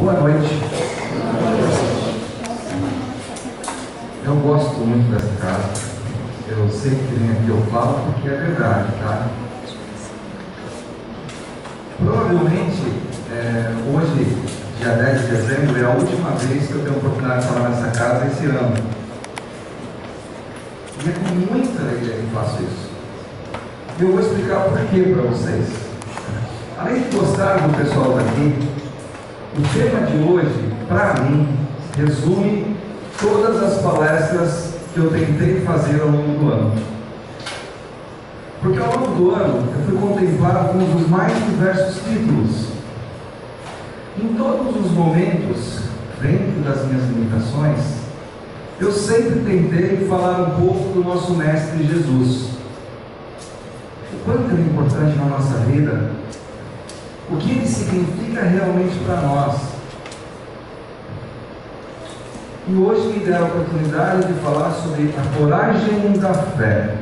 Boa noite. Eu gosto muito dessa casa. Eu sempre venho aqui, eu falo porque é verdade, tá? Provavelmente, hoje, dia 10 de dezembro, é a última vez que eu tenho a oportunidade de falar nessa casa esse ano. E é com muita alegria que eu faço isso. E eu vou explicar por quê para vocês. Além de gostar do pessoal daqui, o tema de hoje, para mim, resume todas as palestras que eu tentei fazer ao longo do ano. Porque ao longo do ano eu fui contemplar alguns dos mais diversos títulos. Em todos os momentos, dentro das minhas limitações, eu sempre tentei falar um pouco do nosso Mestre Jesus. O quanto ele é importante na nossa vida, o que ele significa realmente para nós. E hoje me deram a oportunidade de falar sobre a coragem da fé.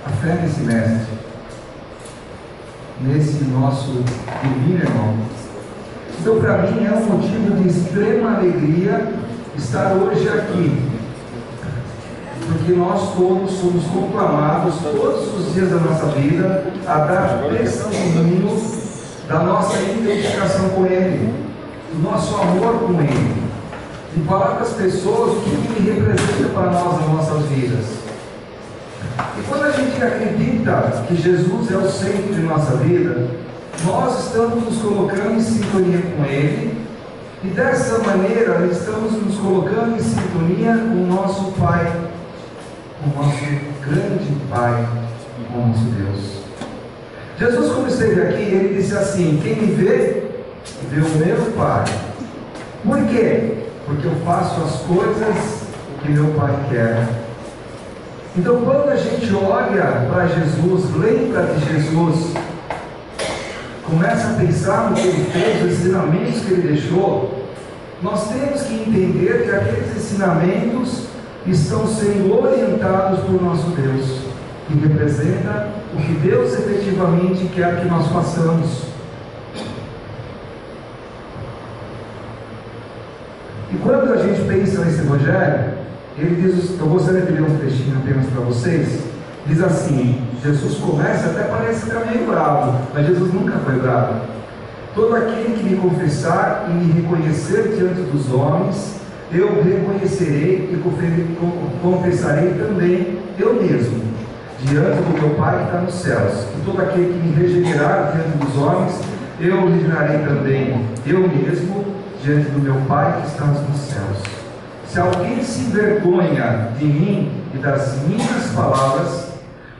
A fé nesse Mestre, nesse nosso divino irmão. Então, para mim, é um motivo de extrema alegria estar hoje aqui, porque nós todos somos conclamados, todos os dias da nossa vida, a dar testemunho da nossa identificação com Ele, do nosso amor com Ele, de falar para as pessoas o que Ele representa para nós nas nossas vidas. E quando a gente acredita que Jesus é o centro de nossa vida, nós estamos nos colocando em sintonia com Ele, e dessa maneira estamos nos colocando em sintonia com o nosso Pai, com o nosso grande Pai, com o nosso Deus. Jesus, quando esteve aqui, ele disse assim: quem me vê, vê o meu Pai. Por quê? Porque eu faço as coisas que meu Pai quer. Então, quando a gente olha para Jesus, lembra de Jesus, começa a pensar no que ele fez, os ensinamentos que ele deixou, nós temos que entender que aqueles ensinamentos estão sendo orientados por nosso Deus, que representa o que Deus efetivamente quer que nós façamos. E quando a gente pensa nesse Evangelho, ele diz, eu gostaria de ler um trechinho apenas para vocês, diz assim, Jesus começa, até parece que está meio bravo, mas Jesus nunca foi bravo. Todo aquele que me confessar e me reconhecer diante dos homens, eu reconhecerei e confessarei também eu mesmo, diante do meu Pai que está nos céus. E todo aquele que me regenerar diante dos homens, eu regenerarei também eu mesmo, diante do meu Pai que está nos céus. Se alguém se envergonha de mim e das minhas palavras,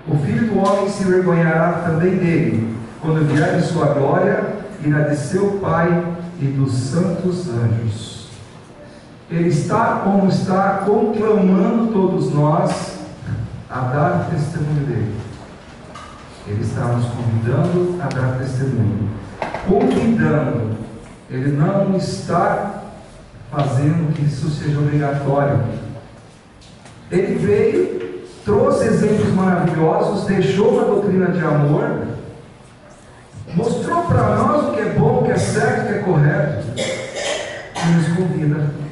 o Filho do Homem se envergonhará também dele, quando vier em sua glória e na de seu Pai e dos santos anjos. Ele está como está conclamando todos nós a dar o testemunho dele. Ele está nos convidando a dar testemunho. Convidando. Ele não está fazendo que isso seja obrigatório. Ele veio, trouxe exemplos maravilhosos, deixou uma doutrina de amor, mostrou para nós o que é bom, o que é certo, o que é correto, e nos convida.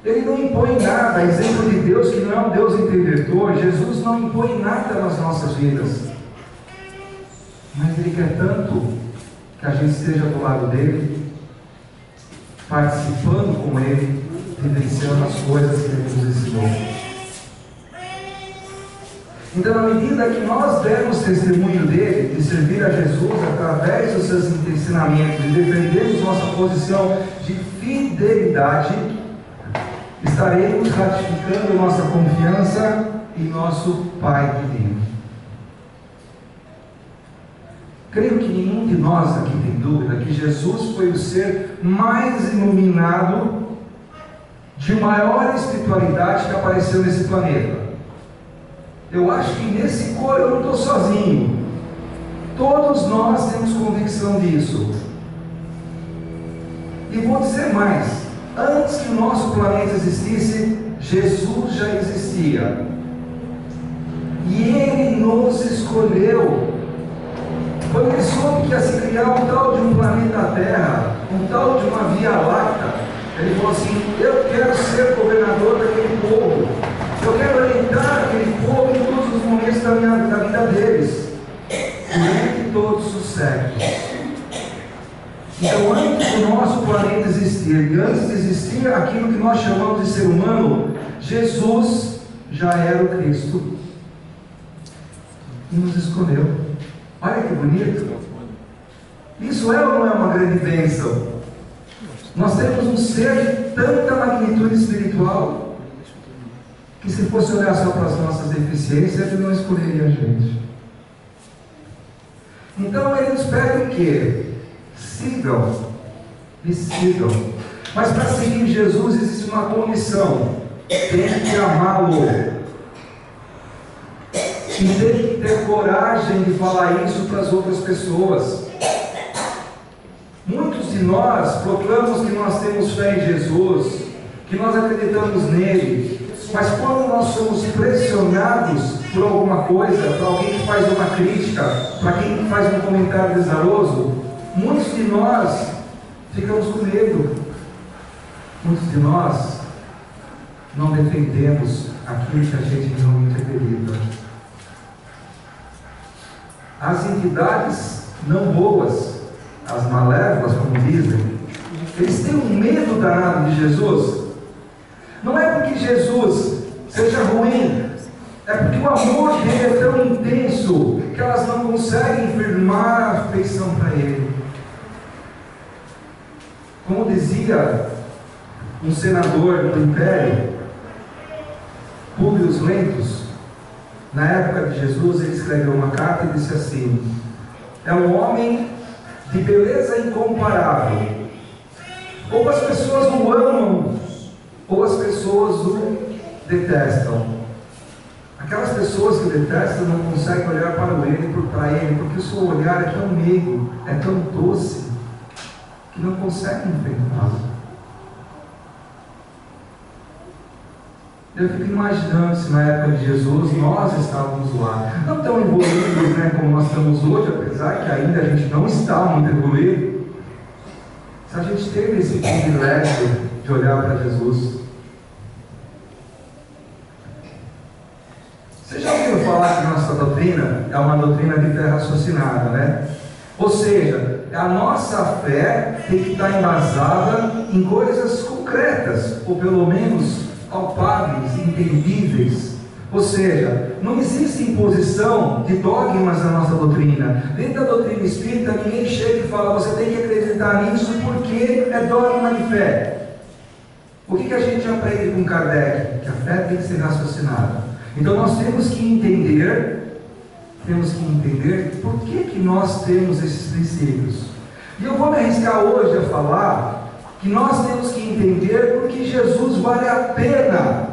Ele não impõe nada, exemplo de Deus que não é um Deus interventor. Jesus não impõe nada nas nossas vidas, mas Ele quer tanto que a gente esteja do lado dele, participando com Ele, vivenciando as coisas que Ele nos ensinou. Então, na medida que nós demos testemunho dele, de servir a Jesus através dos seus ensinamentos e defendermos nossa posição de fidelidade, estaremos ratificando nossa confiança em nosso Pai divino. Creio que nenhum de nós aqui tem dúvida que Jesus foi o ser mais iluminado, de maior espiritualidade que apareceu nesse planeta. Eu acho que nesse coro eu não estou sozinho. Todos nós temos convicção disso. E vou dizer mais: antes que o nosso planeta existisse, Jesus já existia. E Ele nos escolheu. Quando Ele soube que ia se criar um tal de um planeta Terra, um tal de uma Via Láctea. Ele falou assim: eu quero ser governador daquele povo, eu quero orientar aquele povo em todos os momentos da vida deles, durante todos os séculos. Então, antes do nosso planeta existir, e antes de existir aquilo que nós chamamos de ser humano, Jesus já era o Cristo e nos escolheu. Olha que bonito. Isso é ou não é uma grande bênção? Nós temos um ser de tanta magnitude espiritual que, se fosse olhar só para as nossas deficiências, ele não escolheria a gente. Então ele nos pede o quê? Sigam, me sigam. Mas para seguir Jesus existe uma condição: tem que amá-lo, e tem que ter coragem de falar isso para as outras pessoas. Muitos de nós proclamamos que nós temos fé em Jesus, que nós acreditamos nele, mas quando nós somos pressionados por alguma coisa, para alguém que faz uma crítica, para quem faz um comentário desaroso, muitos de nós ficamos com medo. Muitos de nós não defendemos aquilo que a gente realmente acredita. As entidades não boas, as malévolas, como dizem, eles têm um medo danado de Jesus. Não é porque Jesus seja ruim, é porque o amor dele é tão intenso que elas não conseguem firmar a afeição para ele. Como dizia um senador do Império, Públio Lentulus, na época de Jesus, ele escreveu uma carta e disse assim: é um homem de beleza incomparável. Ou as pessoas o amam, ou as pessoas o detestam. Aquelas pessoas que o detestam não conseguem olhar para ele, porque o seu olhar é tão meigo, é tão doce, que não conseguem enfrentá-lo. Eu fico imaginando se na época de Jesus nós estávamos lá, não tão evoluídos, né, como nós estamos hoje, apesar que ainda a gente não está muito evoluído. Se a gente teve esse privilégio de olhar para Jesus. Vocês já ouviram falar que nossa doutrina é uma doutrina de fé raciocinada, né? Ou seja, a nossa fé tem que estar embasada em coisas concretas, ou pelo menos palpáveis, entendíveis. Ou seja, não existe imposição de dogmas na nossa doutrina. Dentro da doutrina espírita, ninguém chega e fala: você tem que acreditar nisso porque é dogma de fé. O que a gente aprende com Kardec? Que a fé tem que ser raciocinada. Então nós temos que entender por que nós temos esses princípios. E eu vou me arriscar hoje a falar que nós temos que entender por que Jesus vale a pena,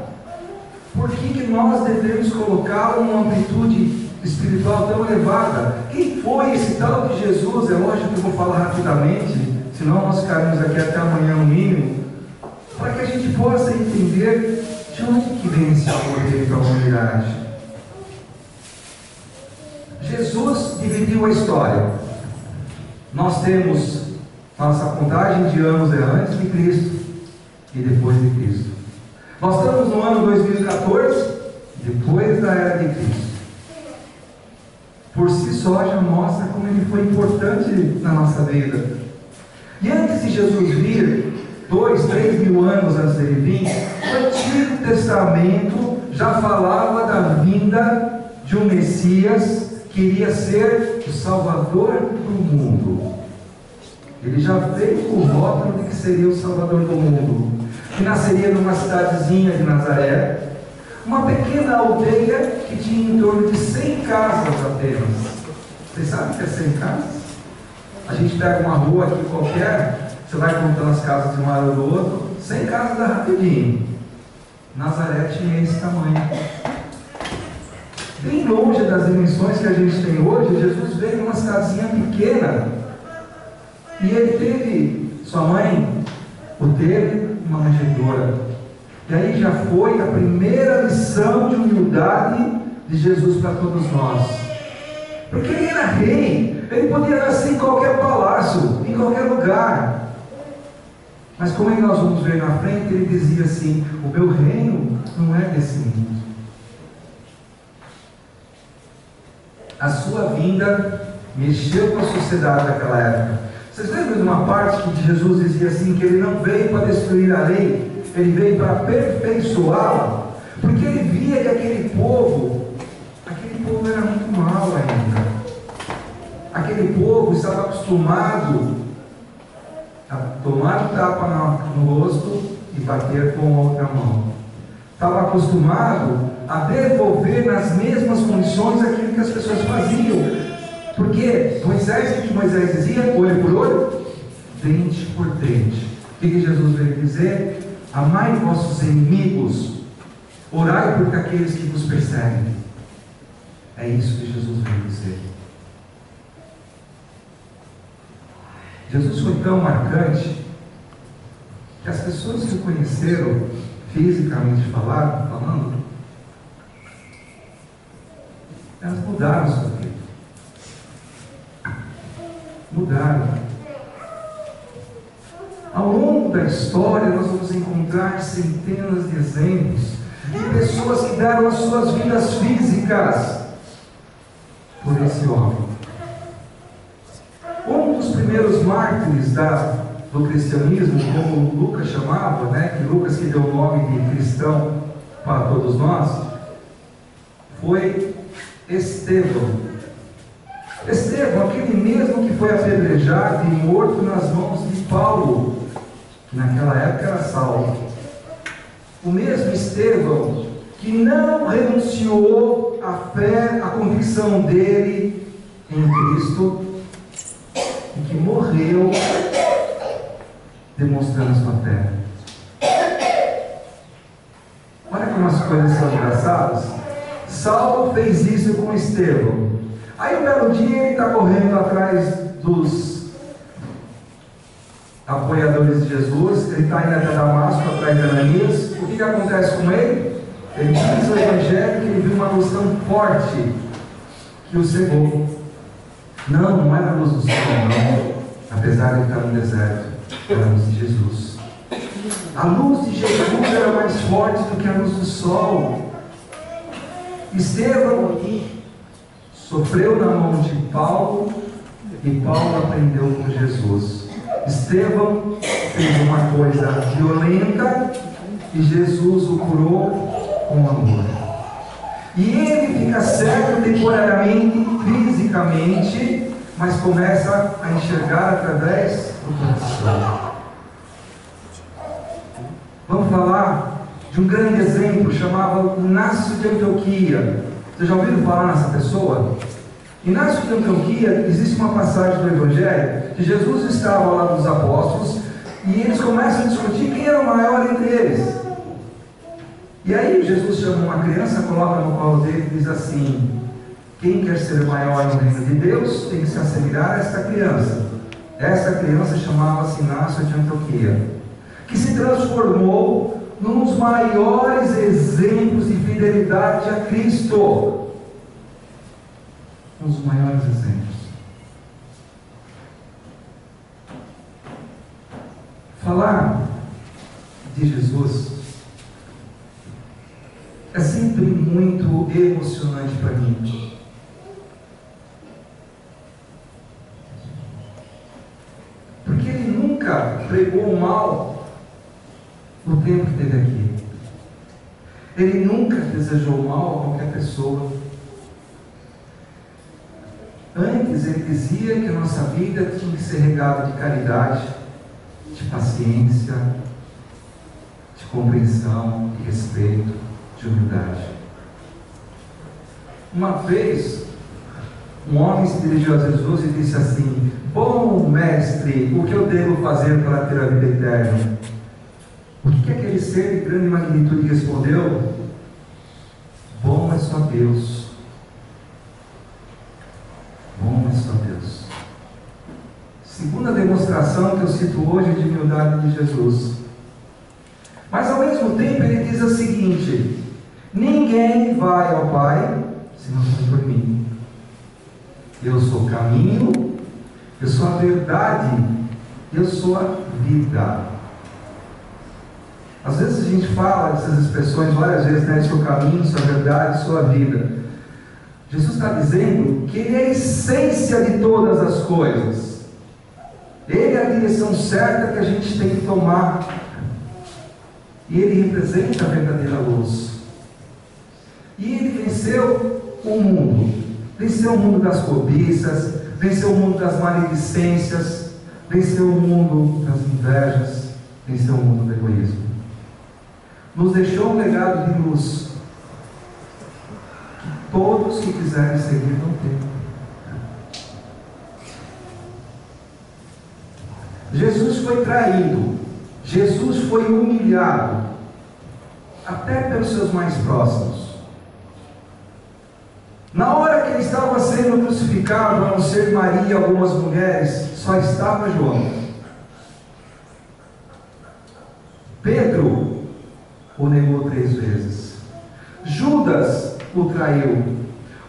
por que nós devemos colocá-lo numa amplitude espiritual tão elevada. Quem foi esse tal de Jesus? É lógico que eu vou falar rapidamente, senão nós ficaremos aqui até amanhã no mínimo, para que a gente possa entender de onde que vem esse amor dele para a humanidade. Jesus dividiu a história. Nós temos nossa contagem de anos antes de Cristo e depois de Cristo. Nós estamos no ano 2014, depois da era de Cristo. Por si só já mostra como ele foi importante na nossa vida. E antes de Jesus vir, 2, 3 mil anos antes dele vir, o Antigo Testamento já falava da vinda de um Messias que iria ser o Salvador do mundo. Ele já veio com o rótulo de que seria o Salvador do mundo, que nasceria numa cidadezinha de Nazaré, uma pequena aldeia que tinha em torno de 100 casas apenas. Vocês sabem o que é 100 casas? A gente pega uma rua aqui qualquer, você vai contando as casas de um lado do outro, 100 casas dá rapidinho. Nazaré tinha esse tamanho. Bem longe das dimensões que a gente tem hoje, Jesus veio numa cidadezinha pequena. E ele teve, sua mãe o teve, uma manjedoura. E aí já foi a primeira lição de humildade de Jesus para todos nós. Porque ele era rei, ele podia nascer em qualquer palácio, em qualquer lugar. Mas como é que nós vamos ver na frente, ele dizia assim: o meu reino não é desse mundo. A sua vinda mexeu com a sociedade daquela época. Vocês lembram de uma parte que Jesus dizia assim, que ele não veio para destruir a lei, ele veio para aperfeiçoá-la, porque ele via que aquele povo era muito mau ainda. Aquele povo estava acostumado a tomar um tapa no rosto e bater com a outra mão. Estava acostumado a devolver nas mesmas condições aquilo que as pessoas faziam. Porque Moisés, o que Moisés dizia? Olho por olho, dente por dente. O que Jesus veio dizer? Amai vossos inimigos, orai por aqueles que vos perseguem. É isso que Jesus veio dizer. Jesus foi tão marcante que as pessoas que o conheceram, fisicamente falando, elas mudaram a sua vida. Mudaram. Ao longo da história, nós vamos encontrar centenas de exemplos de pessoas que deram as suas vidas físicas por esse homem. Um dos primeiros mártires do cristianismo, como Lucas chamava, que Lucas que deu o nome de cristão para todos nós, foi Estevão. Estevão, aquele mesmo que foi apedrejado e morto nas mãos de Paulo, que naquela época era Saulo. O mesmo Estevão que não renunciou à fé, à convicção dele em Cristo, e que morreu demonstrando a sua fé. Olha como as coisas são engraçadas. Saulo fez isso com Estevão. Aí um belo dia ele está correndo atrás dos apoiadores de Jesus, ele está indo até Damasco atrás de Ananias. O que acontece com ele? Ele diz o Evangelho que ele viu uma luz tão forte que o cegou. Não era a luz do sol, não. Apesar de estar no deserto, era a luz de Jesus. A luz de Jesus era mais forte do que a luz do sol. Estevão sofreu na mão de Paulo e Paulo aprendeu com Jesus. Estevão fez uma coisa violenta e Jesus o curou com amor. E ele fica cego temporariamente, fisicamente, mas começa a enxergar através do coração. Vamos falar de um grande exemplo chamado Inácio de Antioquia. Vocês já ouviram falar nessa pessoa? Inácio de Antioquia, existe uma passagem do Evangelho que Jesus estava lá dos apóstolos e eles começam a discutir quem era o maior entre eles. E aí Jesus chama uma criança, coloca no colo dele e diz assim: quem quer ser o maior no reino de Deus tem que se assemelhar a esta criança. Esta criança chamava-se Inácio de Antioquia, que se transformou num dos maiores exemplos de fidelidade a Cristo. Um dos maiores exemplos. Falar de Jesus é sempre muito emocionante para mim. Porque ele nunca pregou mal no tempo que esteve aqui. Ele nunca desejou mal a qualquer pessoa. Antes ele dizia que a nossa vida tinha que ser regada de caridade, de paciência, de compreensão, de respeito, de humildade. Uma vez, um homem se dirigiu a Jesus e disse assim: bom mestre, o que eu devo fazer para ter a vida eterna? O que aquele ser de grande magnitude respondeu? Bom é só Deus. Bom é só Deus. Segunda demonstração que eu cito hoje de humildade de Jesus. Mas ao mesmo tempo ele diz o seguinte: ninguém vai ao Pai se não for por mim. Eu sou o caminho, eu sou a verdade, eu sou a vida. Às vezes a gente fala essas expressões várias vezes, né? Seu caminho, sua verdade, sua vida. Jesus está dizendo que Ele é a essência de todas as coisas. Ele é a direção certa que a gente tem que tomar. E Ele representa a verdadeira luz. E Ele venceu o mundo. Venceu o mundo das cobiças, venceu o mundo das maledicências, venceu o mundo das invejas, venceu o mundo do egoísmo. Nos deixou um legado de luz. Todos que quiserem seguir vão ter. Jesus foi traído, Jesus foi humilhado, até pelos seus mais próximos. Na hora que Ele estava sendo crucificado, a não ser Maria e algumas mulheres, só estava João. Pedro o negou 3 vezes. Judas o traiu.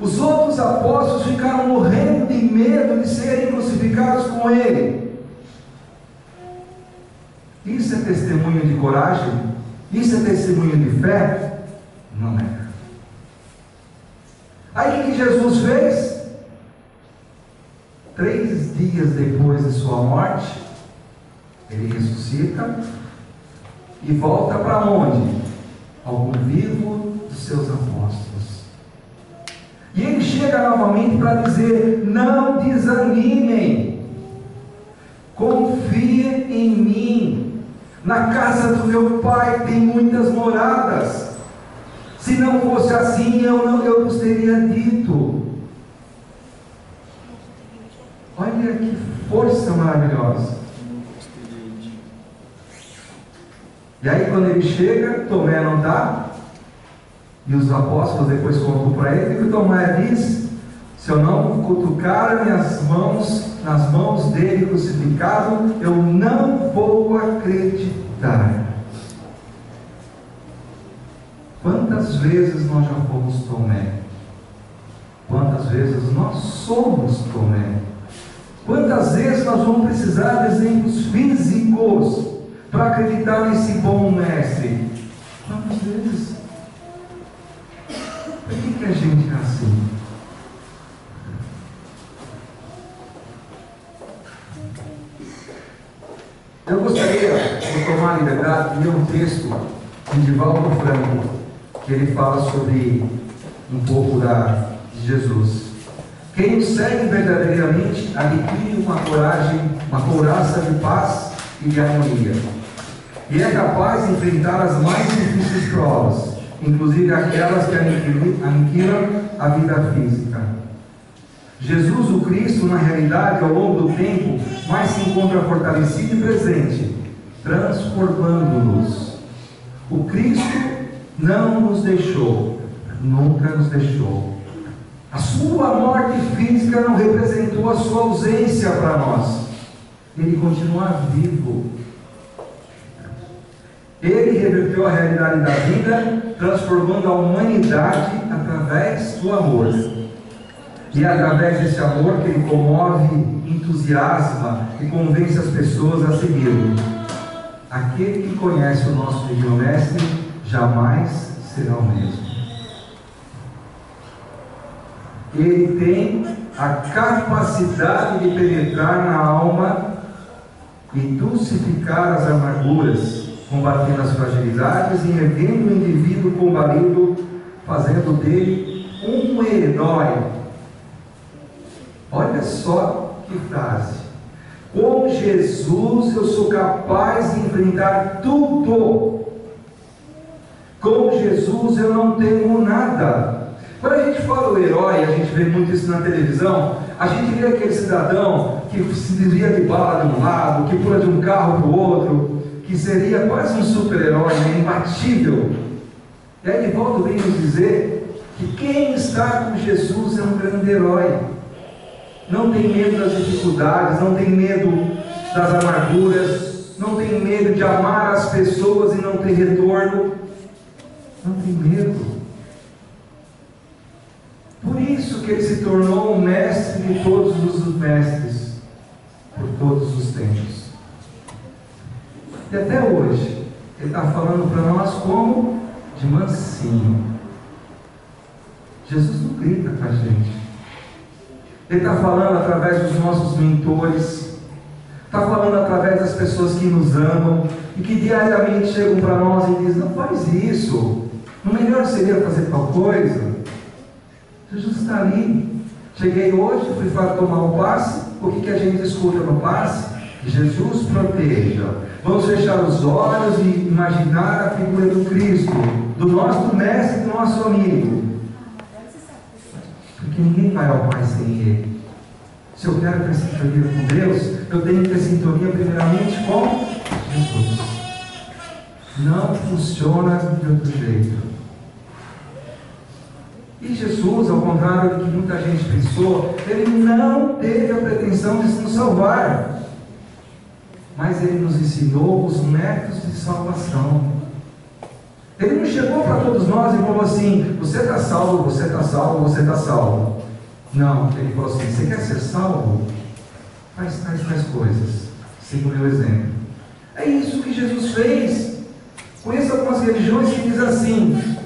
Os outros apóstolos ficaram morrendo de medo de serem crucificados com ele. Isso é testemunho de coragem? Isso é testemunho de fé? Não é. Aí o que Jesus fez? 3 dias depois de sua morte, Ele ressuscita e volta para onde? Ao convívio dos seus apóstolos. E Ele chega novamente para dizer: não desanimem, confiem em mim. Na casa do meu Pai tem muitas moradas. Se não fosse assim, eu vos teria dito. Olha que força maravilhosa. E aí quando Ele chega, Tomé não está. E os apóstolos depois contam para ele, que Tomé diz: se eu não cutucar minhas mãos nas mãos dele crucificado, eu não vou acreditar. Quantas vezes nós já fomos Tomé? Quantas vezes nós somos Tomé? Quantas vezes nós vamos precisar de exemplos físicos para acreditar nesse bom mestre? Quantas vezes? Por que a gente é assim? Eu gostaria de tomar a liberdade de ler um texto de Divaldo Franco, que ele fala sobre um pouco de Jesus. Quem o segue verdadeiramente adquire uma coragem, uma couraça de paz e de harmonia, e é capaz de enfrentar as mais difíceis provas, inclusive aquelas que aniquilam a vida física. Jesus, o Cristo, na realidade, ao longo do tempo, mais se encontra fortalecido e presente, transformando-nos. O Cristo não nos deixou, nunca nos deixou. A sua morte física não representou a sua ausência para nós. Ele continua vivo. Ele reverteu a realidade da vida, transformando a humanidade através do amor. E é através desse amor que Ele comove, entusiasma e convence as pessoas a segui-lo. Aquele que conhece o nosso Divino Mestre jamais será o mesmo. Ele tem a capacidade de penetrar na alma e dulcificar as amarguras, combatendo as fragilidades e erguendo o indivíduo combalido, fazendo dele um herói. Olha só que frase: com Jesus eu sou capaz de enfrentar tudo. Com Jesus eu não temo nada. Quando a gente fala o herói, a gente vê muito isso na televisão, a gente vê aquele cidadão que se desvia de bala de um lado, que pula de um carro para o outro, que seria quase um super-herói, né? Imbatível. E aí Divaldo vem nos dizer que quem está com Jesus é um grande herói. Não tem medo das dificuldades, não tem medo das amarguras, não tem medo de amar as pessoas e não ter retorno. Não tem medo. Por isso que Ele se tornou o mestre de todos os mestres, por todos os tempos. E até hoje, Ele está falando para nós como? De mansinho. Jesus não grita com a gente. Ele está falando através dos nossos mentores, está falando através das pessoas que nos amam e que diariamente chegam para nós e dizem: não faz isso, o melhor seria fazer tal coisa. Jesus está ali. Cheguei hoje, fui tomar um passe. O que a gente escuta no passe? Que Jesus proteja. Vamos fechar os olhos e imaginar a figura do Cristo, do nosso mestre, do nosso amigo. Porque ninguém vai ao Pai sem Ele. Se eu quero ter sintonia com Deus, eu tenho que ter sintonia primeiramente com Jesus. Não funciona de outro jeito. E Jesus, ao contrário do que muita gente pensou, Ele não teve a pretensão de nos salvar. Mas Ele nos ensinou os métodos de salvação. Ele não chegou para todos nós e falou assim: você está salvo, você está salvo, você está salvo. Não, Ele falou assim: você quer ser salvo? Faz tais coisas, siga o meu exemplo. É isso que Jesus fez. Conheço algumas religiões que dizem assim: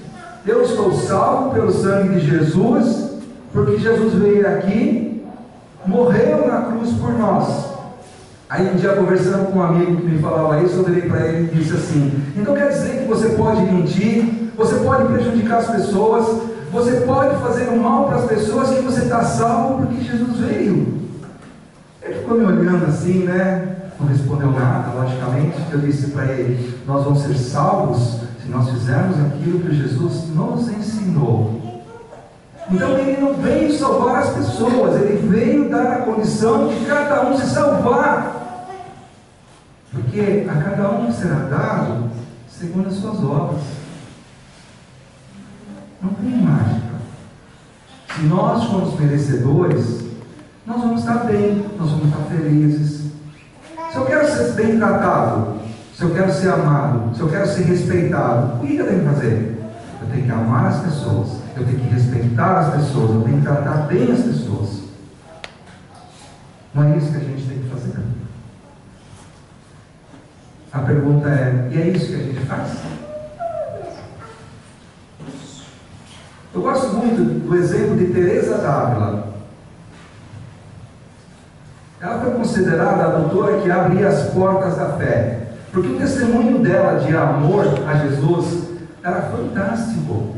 eu estou salvo pelo sangue de Jesus, porque Jesus veio aqui, morreu na cruz por nós. Aí um dia, conversando com um amigo que me falava isso, eu virei para ele e disse assim: então quer dizer que você pode mentir, você pode prejudicar as pessoas, você pode fazer um mal para as pessoas, que você está salvo porque Jesus veio? Ele ficou me olhando assim, né? Não respondeu nada, logicamente. Eu disse para ele: nós vamos ser salvos se nós fizermos aquilo que Jesus nos ensinou. Então Ele não veio salvar as pessoas, Ele veio dar a condição de cada um se salvar. Porque a cada um será dado segundo as suas obras. Não tem mágica. Se nós formos merecedores, nós vamos estar bem, nós vamos estar felizes. Se eu quero ser bem tratado, se eu quero ser amado, se eu quero ser respeitado, o que eu tenho que fazer? Eu tenho que amar as pessoas, eu tenho que respeitar as pessoas, eu tenho que tratar bem as pessoas. Não é isso que a gente tem que fazer? A pergunta é: e é isso que a gente faz? Eu gosto muito do exemplo de Teresa d'Ávila. Ela foi considerada a doutora que abria as portas da fé, porque o testemunho dela de amor a Jesus era fantástico.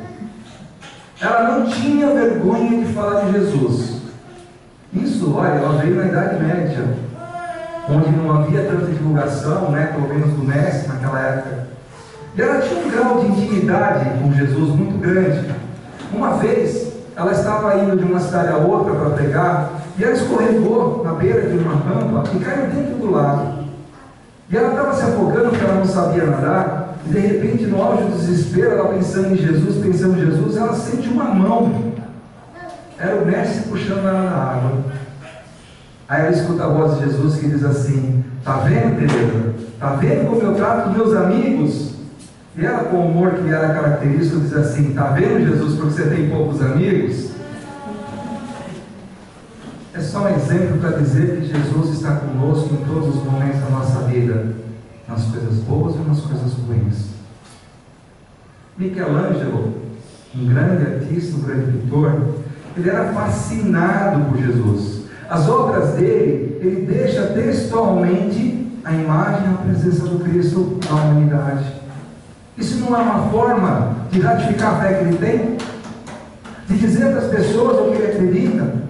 Ela não tinha vergonha de falar de Jesus. Isso, olha, ela veio na Idade Média, onde não havia tanta divulgação, né, pelo menos do mestre naquela época. E ela tinha um grau de intimidade com Jesus muito grande. Uma vez, ela estava indo de uma cidade a outra para pregar, e ela escorregou na beira de uma rampa e caiu dentro do lago. E ela estava se afogando porque ela não sabia nadar, e de repente, no auge do desespero, ela pensando em Jesus, ela sente uma mão. Era o mestre puxando ela na água. Aí ela escuta a voz de Jesus que diz assim: está vendo, Teresa? Está vendo como eu trato meus amigos? E ela, com o humor que era característico, diz assim: está vendo, Jesus, porque você tem poucos amigos? É só um exemplo para dizer que Jesus está conosco em todos os momentos da nossa vida, nas coisas boas e nas coisas ruins. Michelangelo, um grande artista, um grande pintor, ele era fascinado por Jesus. As obras dele, ele deixa textualmente a imagem e a presença do Cristo na humanidade. Isso não é uma forma de ratificar a fé que ele tem? De dizer para as pessoas o que ele acredita?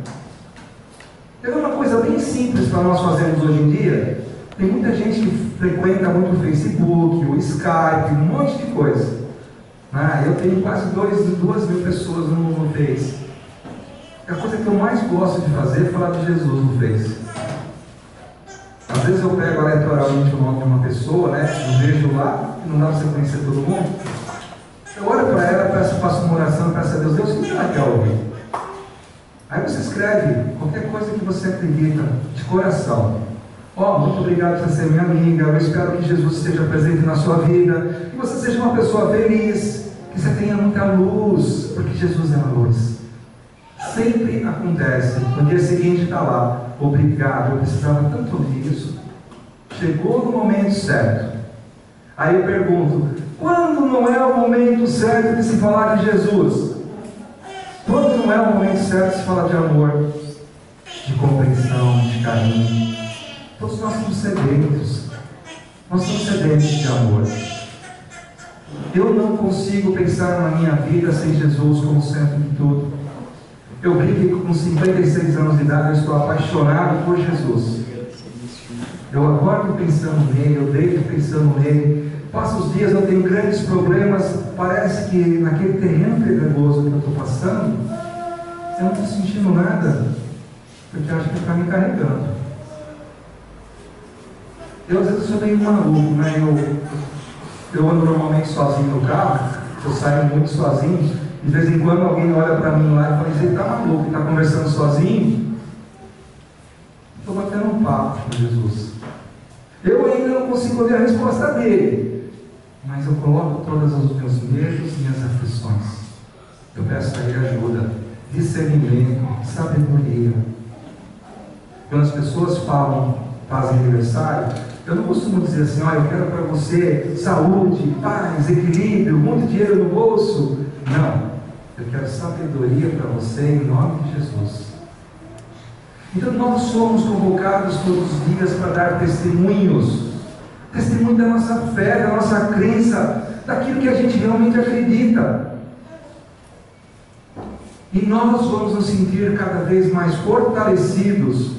É uma coisa bem simples para nós fazermos hoje em dia. Tem muita gente que frequenta muito o Facebook, o Skype, um monte de coisa. Eu tenho quase 2.000 pessoas no Face. A coisa que eu mais gosto de fazer é falar de Jesus no Face. Às vezes eu pego aleatoriamente o nome de uma pessoa, né? Eu vejo lá, não dá para você conhecer todo mundo. Eu olho para ela, faço uma oração, peço a Deus: Deus, o que ela quer ouvir? Aí você escreve qualquer coisa que você acredita, de coração. Muito obrigado por ser minha amiga, eu espero que Jesus esteja presente na sua vida, que você seja uma pessoa feliz, que você tenha muita luz, porque Jesus é a luz. Sempre acontece, no dia seguinte está lá: obrigado, eu precisava tanto ouvir isso. Chegou no momento certo. Aí eu pergunto, quando não é o momento certo de se falar de Jesus? Quando não é o momento certo de se falar de amor, de compreensão, de carinho? Todos nós somos sedentos. Nós somos sedentos de amor. Eu não consigo pensar na minha vida sem Jesus como centro de tudo. Eu brinco que com 56 anos de idade eu estou apaixonado por Jesus. Eu acordo pensando nele, eu deito pensando nele. Passo os dias, eu tenho grandes problemas. Parece que naquele terreno pedregoso que eu estou passando, eu não estou sentindo nada, porque eu acho que ele está me carregando. Eu às vezes sou meio maluco, né? Eu ando normalmente sozinho no carro, eu saio muito sozinho. De vez em quando alguém olha para mim lá e fala, ele está maluco, está conversando sozinho. Estou batendo um papo com Jesus. Eu ainda não consigo ouvir a resposta dele, mas eu coloco todos os meus medos e minhas aflições. Eu peço a ele ajuda, discernimento, sabedoria. Quando as pessoas fazem aniversário, eu não costumo dizer assim, eu quero para você saúde, paz, equilíbrio, muito dinheiro no bolso. Não, eu quero sabedoria para você em nome de Jesus. Então nós somos convocados todos os dias para dar testemunho da nossa fé, da nossa crença, daquilo que a gente realmente acredita. E nós vamos nos sentir cada vez mais fortalecidos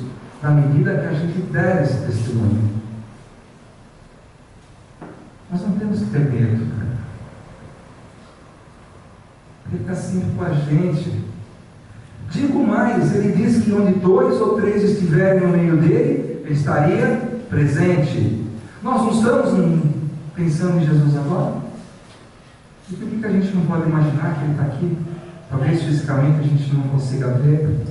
na medida que a gente der esse testemunho. Nós não temos que ter medo, cara. Ele está sempre com a gente. Digo mais, ele diz que onde 2 ou 3 estiverem no meio dele, ele estaria presente. Nós não estamos pensando em Jesus agora? E por que a gente não pode imaginar que ele está aqui? Talvez fisicamente a gente não consiga ver.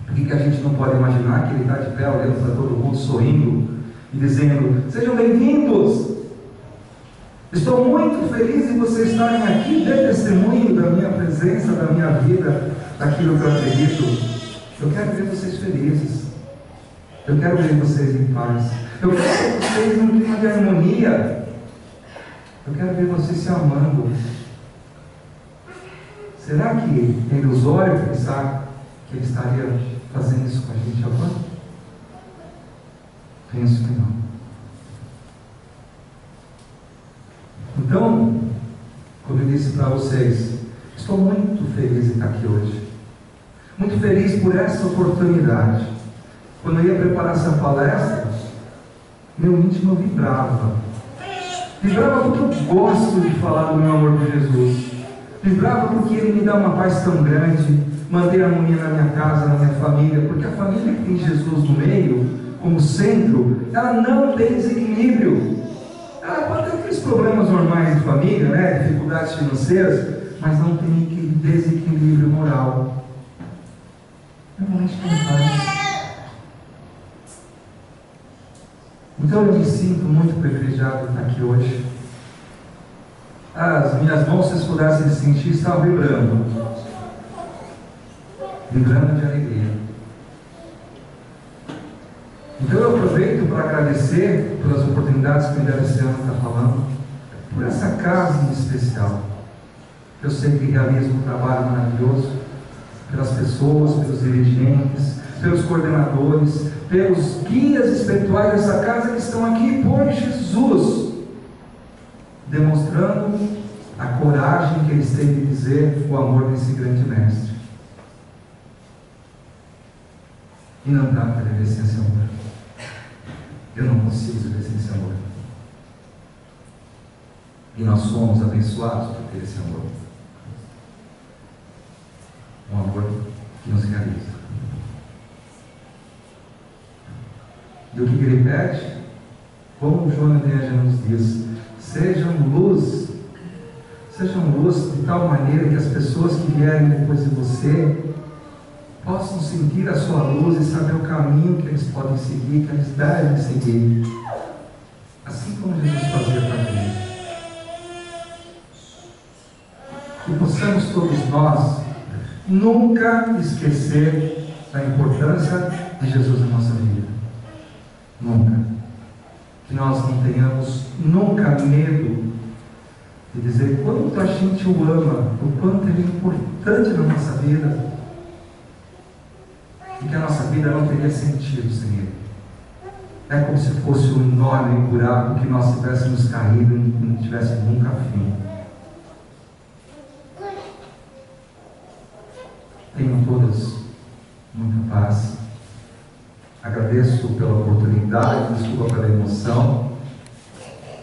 Por que a gente não pode imaginar que ele está de pé olhando para todo mundo, sorrindo e dizendo, sejam bem-vindos! Estou muito feliz em vocês estarem aqui, dê testemunho da minha presença, da minha vida, daquilo que eu acredito. Eu quero ver vocês felizes. Eu quero ver vocês em paz. Eu quero ver vocês num clima de harmonia. Eu quero ver vocês se amando. Será que é ilusório pensar que ele estaria fazendo isso com a gente agora? Penso que não. Então, como eu disse para vocês, estou muito feliz em estar aqui hoje. Muito feliz por essa oportunidade. Quando eu ia preparar essa palestra, meu íntimo vibrava. Vibrava porque eu gosto de falar do meu amor por Jesus. Vibrava porque ele me dá uma paz tão grande, manter a harmonia na minha casa, na minha família, porque a família que tem Jesus no meio, como centro, ela não tem desequilíbrio. Ela pode ter aqueles problemas normais de família, né? Dificuldades financeiras, mas não tem aquele desequilíbrio moral. Eu não acho que não faz. Então eu me sinto muito privilegiado de estar aqui hoje. As minhas mãos, se vocês pudessem sentir, estavam vibrando. Vibrando de alegria. Então eu aproveito para agradecer pelas oportunidades que me deram esse ano estar falando, por essa casa em especial. Eu sei que realizo um trabalho maravilhoso, pelas pessoas, pelos dirigentes, pelos coordenadores, pelos guias espirituais dessa casa que estão aqui por Jesus, demonstrando a coragem que eles têm de dizer o amor desse grande mestre. E não dá para viver sem esse amor. Eu não consigo viver sem esse amor. E nós somos abençoados por ter esse amor. Um amor que nos realiza. E o que ele pede? Como o João Neja nos diz, sejam luz de tal maneira que as pessoas que vierem depois de você possam sentir a sua luz e saber o caminho que eles podem seguir, que eles devem seguir, assim como Jesus fazia para mim. Que possamos todos nós nunca esquecer da importância de Jesus na nossa vida. Nunca. que nós não tenhamos nunca medo de dizer quanto a gente o ama, o quanto ele é importante na nossa vida, e que a nossa vida não teria sentido sem ele. É como se fosse um enorme buraco que nós tivéssemos caído e não tivéssemos nunca fim. Tenham todas muita paz. Agradeço pela oportunidade, desculpa pela emoção,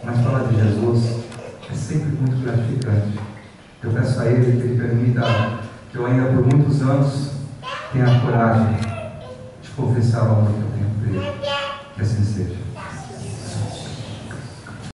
mas falar de Jesus é sempre muito gratificante. Eu peço a Ele que Ele permita que eu ainda por muitos anos tenha a coragem de confessar o amor que eu tenho por Ele. Que assim seja.